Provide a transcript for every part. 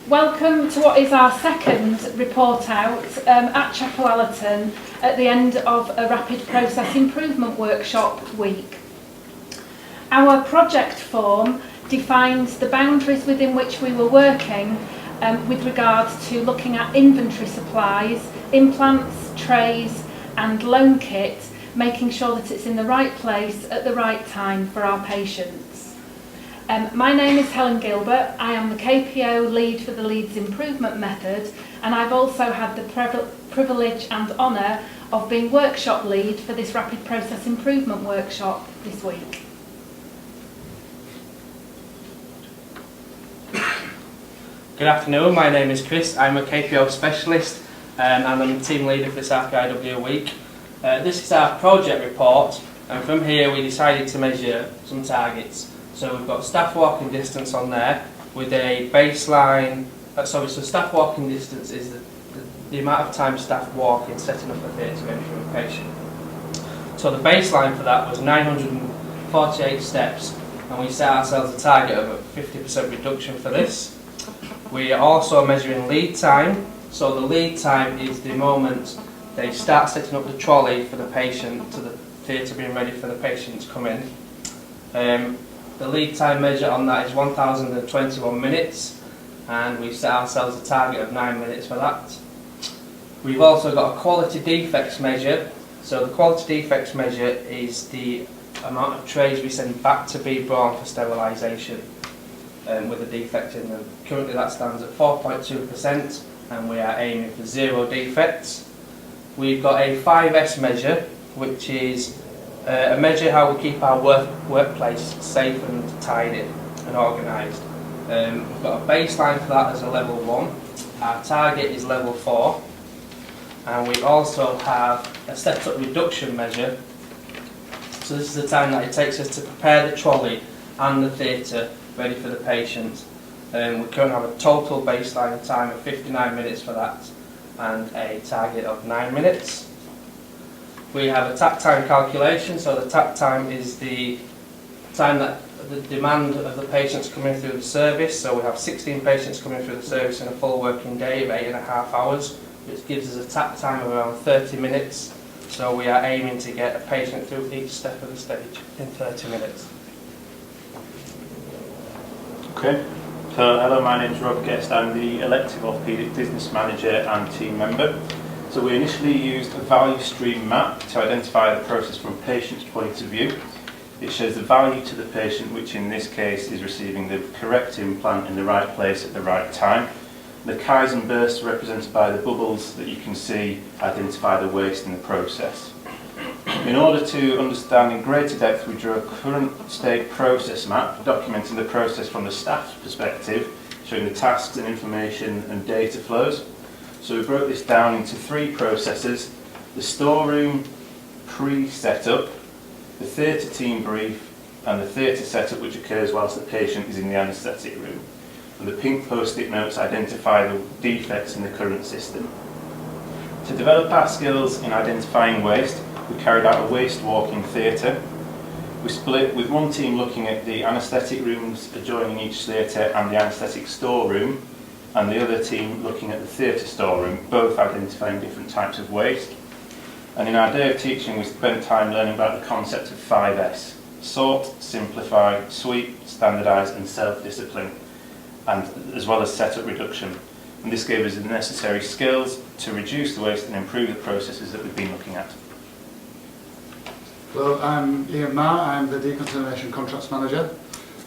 Welcome to what is our second report out at Chatham Safety at the end of a rapid process improvement workshop week. Our project form defines the boundaries within which we were working with regards to looking at inventory supplies, implants, trays and loan kit, making sure that it's in the right place at the right time for our patients. My name is Helen Gilbert. I am the KPO lead for the Leeds improvement method, and I've also had the privilege and honour of being workshop lead for this rapid process improvement workshop this week. Good afternoon, my name is Chris. I'm a KPO specialist and I'm the team leader for this RPIW week. This is our project report, and from here we decided to measure some targets. So we've got staff walking distance on there with a baseline. So staff walking distance is the amount of time staff walk in setting up a theatre ready for a patient. So the baseline for that was 948 steps, and we set ourselves a target of a 50% reduction for this. We are also measuring lead time. So the lead time is the moment they start setting up the trolley for the patient to the theatre being ready for the patient to come in. The lead time measure on that is 1,021 minutes, and we've set ourselves a target of 9 minutes for that. We've also got a quality defects measure. So the quality defects measure is the amount of trays we send back to be brought for sterilisation with a defect in them. Currently that stands at 4.2%, and we are aiming for 0 defects. We've got a 5S measure, which is a measure how we keep our workplace safe and tidy and organised. We've got a baseline for that as a level 1. Our target is level 4. And we also have a setup reduction measure. So this is the time that it takes us to prepare the trolley and the theatre ready for the patient. We currently have a total baseline time of 59 minutes for that and a target of 9 minutes. We have a takt time calculation. So the takt time is the time that the demand of the patients coming through the service. So we have 16 patients coming through the service in a full working day of 8.5 hours, which gives us a takt time of around 30 minutes. So we are aiming to get a patient through each step of the stage in 30 minutes. Okay, so hello, my name is Rob Guest. I'm the elective orthopaedic business manager and team member. So we initially used a value stream map to identify the process from a patient's point of view. It shows the value to the patient, which in this case is receiving the correct implant in the right place at the right time. The Kaizen bursts represented by the bubbles that you can see identify the waste in the process. In order to understand in greater depth, we drew a current state process map documenting the process from the staff's perspective, showing the tasks and information and data flows. So we broke this down into 3 processes: the storeroom pre-setup, the theatre team brief, and the theatre setup, which occurs whilst the patient is in the anaesthetic room. And the pink post-it notes identify the defects in the current system. To develop our skills in identifying waste, we carried out a waste walking theatre. We split with one team looking at the anaesthetic rooms adjoining each theatre and the anaesthetic storeroom, and the other team looking at the theatre storeroom, both identifying different types of waste. And in our day of teaching, we spent time learning about the concept of 5S: sort, simplify, sweep, standardise and self-discipline, and as well as setup reduction. And this gave us the necessary skills to reduce the waste and improve the processes that we've been looking at. Hello, I'm Ian Marr. I'm the Decontamination Contracts Manager.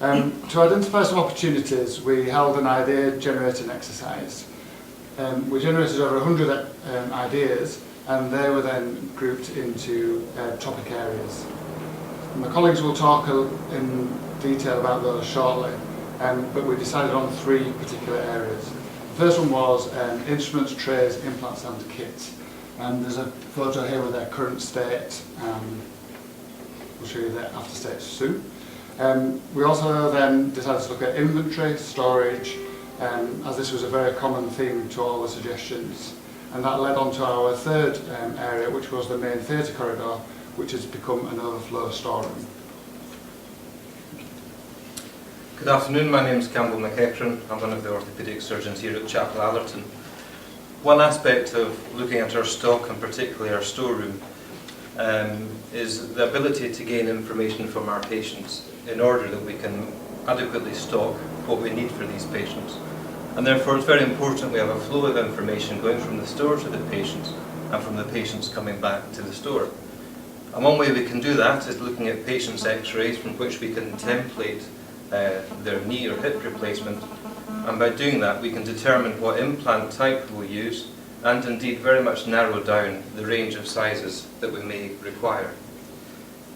To identify some opportunities, we held an idea generating exercise. We generated over 100 ideas, and they were then grouped into topic areas. My colleagues will talk in detail about those shortly, but we decided on 3 particular areas. The first one was instruments, trays, implants and kits. And there's a photo here with their current state. We'll show you their after state soon. We also then decided to look at inventory, storage, as this was a very common theme to all the suggestions. And that led on to our third area, which was the main theatre corridor, which has become an overflow storeroom. Good afternoon, my name is Campbell McEachran. I'm one of the orthopaedic surgeons here at Chapel Allerton. One aspect of looking at our stock, and particularly our storeroom, is the ability to gain information from our patients in order that we can adequately stock what we need for these patients. And therefore it's very important we have a flow of information going from the store to the patients and from the patients coming back to the store. And one way we can do that is looking at patients' x-rays from which we can template their knee or hip replacement, and by doing that we can determine what implant type we'll use and indeed very much narrow down the range of sizes that we may require.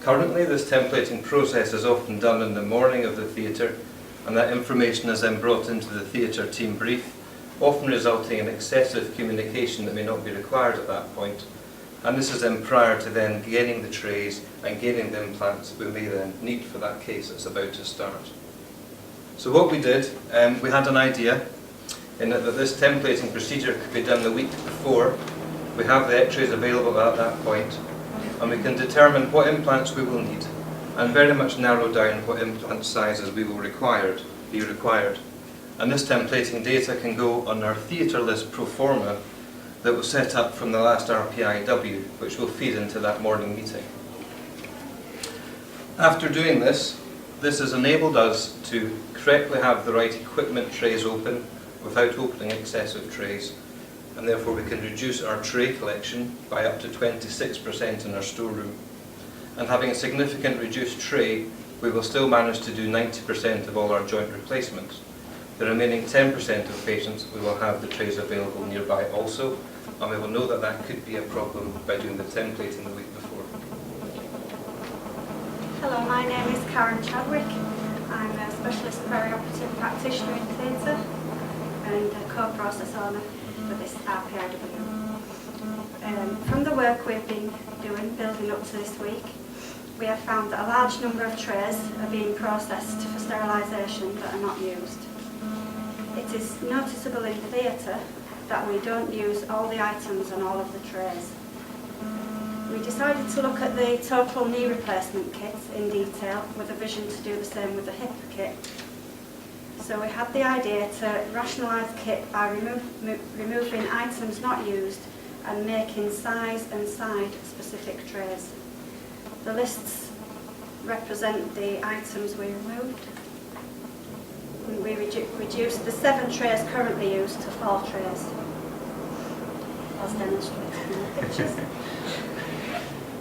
Currently this templating process is often done in the morning of the theatre, and that information is then brought into the theatre team brief, often resulting in excessive communication that may not be required at that point. And this is then prior to then gaining the trays and gaining the implants that we may then need for that case that's about to start. So what we did, we had an idea in that this templating procedure could be done the week before. We have the x-rays available at that point, and we can determine what implants we will need and very much narrow down what implant sizes we will be required. And this templating data can go on our theatre list pro forma that was set up from the last RPIW, which will feed into that morning meeting. After doing this, this has enabled us to correctly have the right equipment trays open without opening excessive trays, and therefore we can reduce our tray collection by up to 26% in our storeroom. And having a significant reduced tray, we will still manage to do 90% of all our joint replacements. The remaining 10% of patients, we will have the trays available nearby also, and we will know that that could be a problem by doing the templating the week before. Hello, my name is Karen Chadwick. I'm a specialist perioperative practitioner in theatre and a co-process owner for this RPIW. From the work we've been doing building up to this week, we have found that a large number of trays are being processed for sterilisation that are not used. It is noticeable in theatre that we don't use all the items on all of the trays. We decided to look at the total knee replacement kits in detail with a vision to do the same with the hip kit. So we had the idea to rationalise kit by removing items not used and making size and side specific trays. The lists represent the items we removed. We reduced the 7 trays currently used to 4 trays, as demonstrated in the pictures.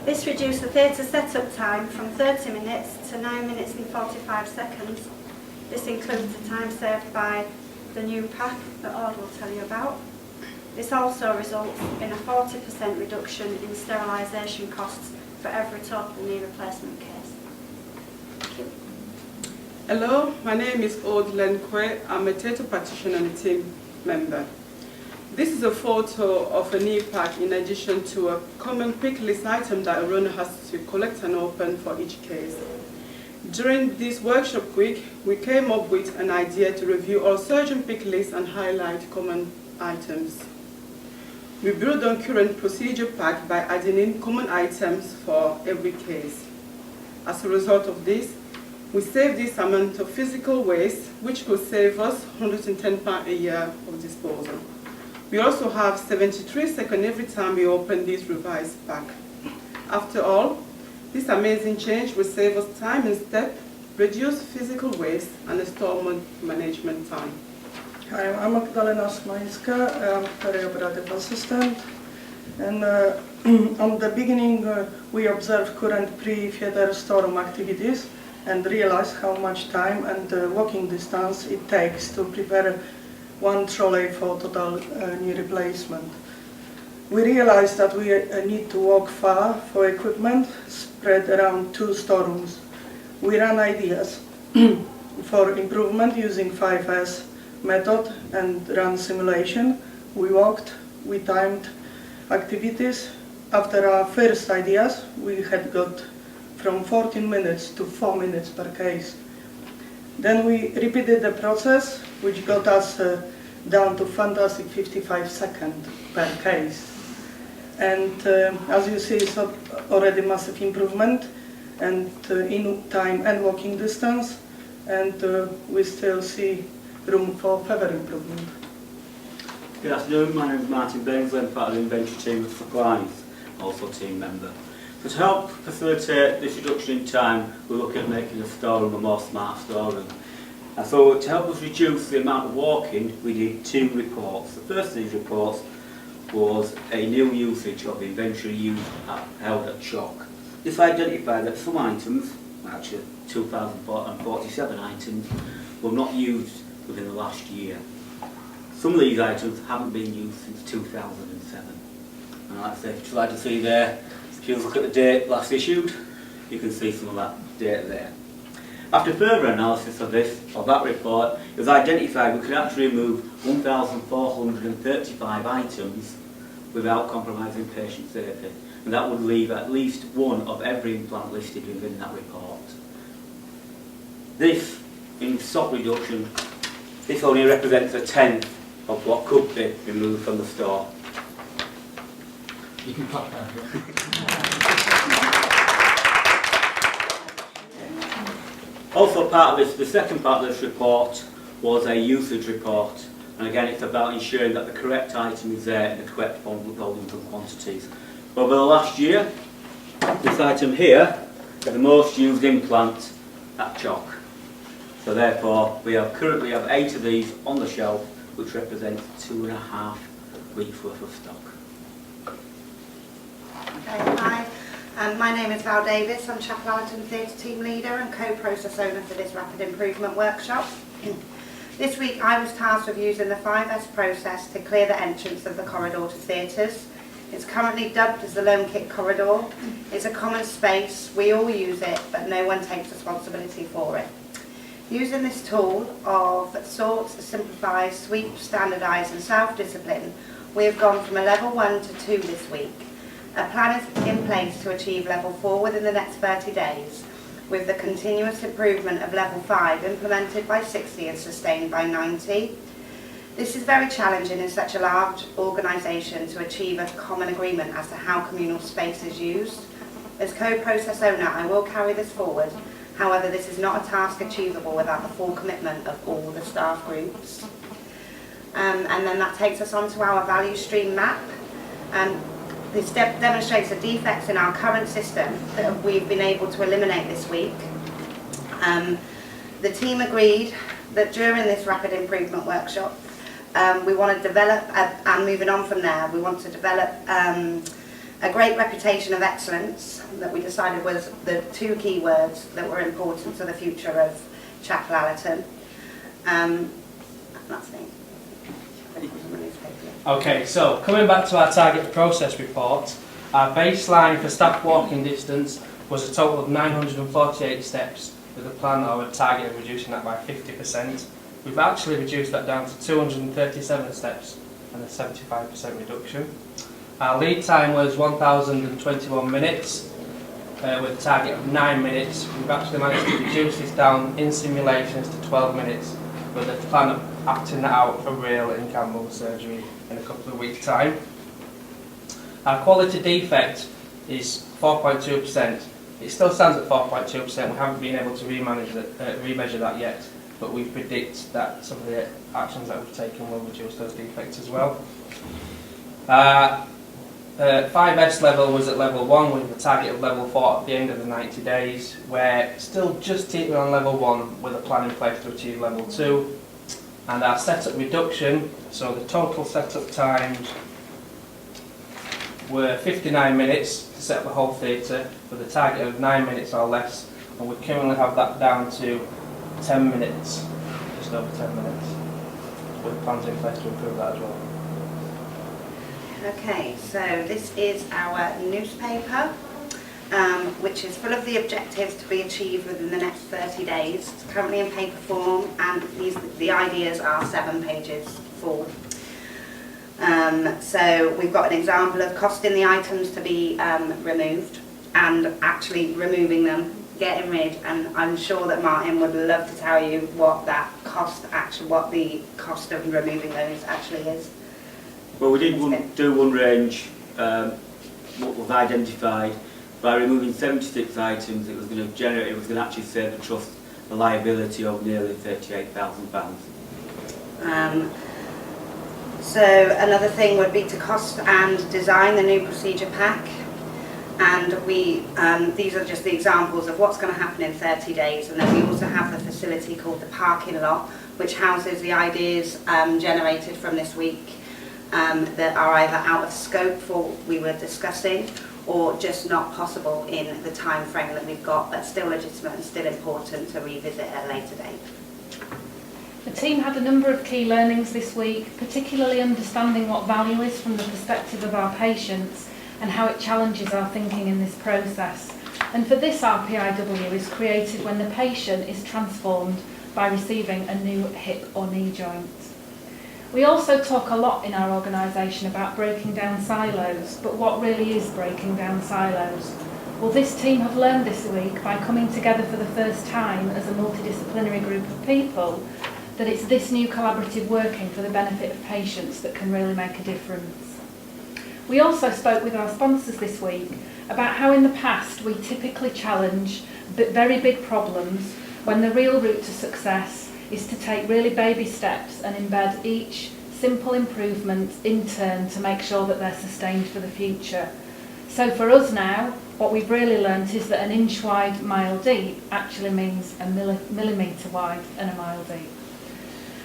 This reduced the theatre setup time from 30 minutes to 9 minutes and 45 seconds. This includes the time saved by the new pack that Ord will tell you about. This also results in a 40% reduction in sterilisation costs for every total knee replacement case. Thank you. Hello, my name is Ord Lenkwe. I'm a theatre practitioner and a team member. This is a photo of a knee pack in addition to a common pick list item that a runner has to collect and open for each case. During this workshop week, we came up with an idea to review all surgeon pick lists and highlight common items. We build on current procedure pack by adding in common items for every case. As a result of this, we save this amount of physical waste, which could save us £110 a year of disposal. We also have 73 seconds every time we open this revised pack. After all, this amazing change will save us time and step, reduce physical waste, and store management time. Hi, I'm Magdalena Smańska, I'm perioperative assistant. And on the beginning, we observed current pre-theatre storeroom activities and realized how much time and walking distance it takes to prepare one trolley for total knee replacement. We realized that we need to walk far for equipment spread around 2 storerooms. We ran ideas for improvement using 5S method and ran simulation. We walked, we timed activities. After our first ideas, we had got from 14 minutes to 4 minutes per case. Then we repeated the process, which got us down to fantastic 55 seconds per case. And as you see, it's already massive improvement and in time and walking distance. and we still see room for further improvement. Good afternoon, my name is Martin Bainsley, I'm part of the inventory team at Supplies, also team member. So to help facilitate this reduction in time, we're looking at making the storeroom a more smart storeroom. And so to help us reduce the amount of walking, we did 2 reports. The first of these reports was a new usage of inventory used held at Chalk. This identified that some items, actually 2,047 items, were not used within the last year. Some of these items haven't been used since 2007. And like I say, if you'd like to see there, if you look at the date last issued, you can see some of that data there. After further analysis of that report, it was identified we could actually remove 1,435 items without compromising patient safety. And that would leave at least one of every implant listed within that report. This, in stock reduction, this only represents a tenth of what could be removed from the store. You can clap now. Also part of this, the second part of this report was a usage report. And again, it's about ensuring that the correct item is there in the correct volumes and quantities. Over the last year, this item here is the most used implant at Chalk. So therefore, we currently have 8 of these on the shelf, which represents 2.5 weeks worth of stock. Okay, hi. My name is Val Davis. I'm Chatham Theatre team leader and co-process owner for this rapid improvement workshop. This week I was tasked with using the 5S process to clear the entrance of the corridor to theatres. It's currently dubbed as the Lone Kick Corridor. It's a common space, we all use it, but no one takes responsibility for it. Using this tool of sorts, simplify, sweep, standardise and self-discipline, we have gone from a level 1 to 2 this week. A plan is in place to achieve level 4 within the next 30 days, with the continuous improvement of level 5 implemented by 60 and sustained by 90. This is very challenging in such a large organisation to achieve a common agreement as to how communal space is used. As co-process owner, I will carry this forward. However, this is not a task achievable without the full commitment of all the staff groups. And then that takes us on to our value stream map. This demonstrates the defects in our current system that we've been able to eliminate this week. The team agreed that during this rapid improvement workshop, we want to develop, and moving on from there, we want to develop a great reputation of excellence that we decided was the 2 key words that were important to the future of Chapel Allerton. That's me. Okay, so coming back to our target process report, our baseline for staff walking distance was a total of 948 steps with a plan or a target of reducing that by 50%. We've actually reduced that down to 237 steps and a 75% reduction. Our lead time was 1,021 minutes with a target of 9 minutes. We've actually managed to reduce this down in simulations to 12 minutes with a plan of acting that out for real in Campbell surgery in a couple of weeks' time. Our quality defect is 4.2%. It still stands at 4.2%. We haven't been able to remeasure that yet, but we predict that some of the actions that we've taken will reduce those defects as well. 5S level was at level 1 with a target of level 4 at the end of the 90 days. We're still just teetering on level 1 with a plan in place to achieve level 2. And our setup reduction, so the total setup times were 59 minutes to set up the whole theatre with a target of 9 minutes or less, and we currently have that down to 10 minutes, just over 10 minutes, with plans in place to improve that as well. Okay, so this is our newspaper, which is full of the objectives to be achieved within the next 30 days. It's currently in paper form, and the ideas are 7 pages full. So we've got an example of costing the items to be removed and actually removing them, getting rid, and I'm sure that Martin would love to tell you what the cost of removing those actually is. Well, we did do one range, what was identified. By removing 76 items, it was going to actually save the trust a liability of nearly £38,000. So another thing would be to cost and design the new procedure pack. And these are just the examples of what's going to happen in 30 days. And then we also have the facility called the parking lot, which houses the ideas generated from this week that are either out of scope for what we were discussing or just not possible in the time frame that we've got, but still legitimate and still important to revisit at a later date. The team had a number of key learnings this week, particularly understanding what value is from the perspective of our patients and how it challenges our thinking in this process. And for this, RPIW is created when the patient is transformed by receiving a new hip or knee joint. We also talk a lot in our organisation about breaking down silos, but what really is breaking down silos? Well, this team have learned this week by coming together for the first time as a multidisciplinary group of people that it's this new collaborative working for the benefit of patients that can really make a difference. We also spoke with our sponsors this week about how in the past we typically challenge very big problems when the real route to success is to take really baby steps and embed each simple improvement in turn to make sure that they're sustained for the future. So for us now, what we've really learnt is that an inch wide, mile deep actually means a millimetre wide and a mile deep.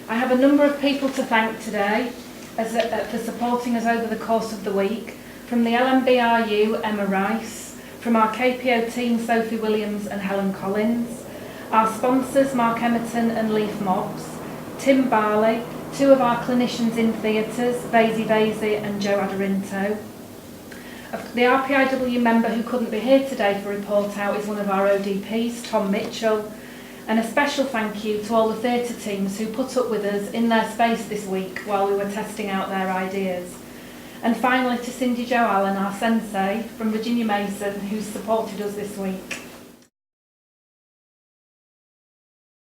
I have a number of people to thank today for supporting us over the course of the week. From the LMBRU, Emma Rice, from our KPO team, Sophie Williams and Helen Collins, our sponsors, Mark Emerton and Leaf Mobbs, Tim Barley, two of our clinicians in theatres, Vaisy Vaisy and Joe Adorinto. The RPIW member who couldn't be here today for report out is one of our ODPs, Tom Mitchell. And a special thank you to all the theatre teams who put up with us in their space this week while we were testing out their ideas. And finally to Cindy Jo Allen, our sensei from Virginia Mason, who's supported us this week.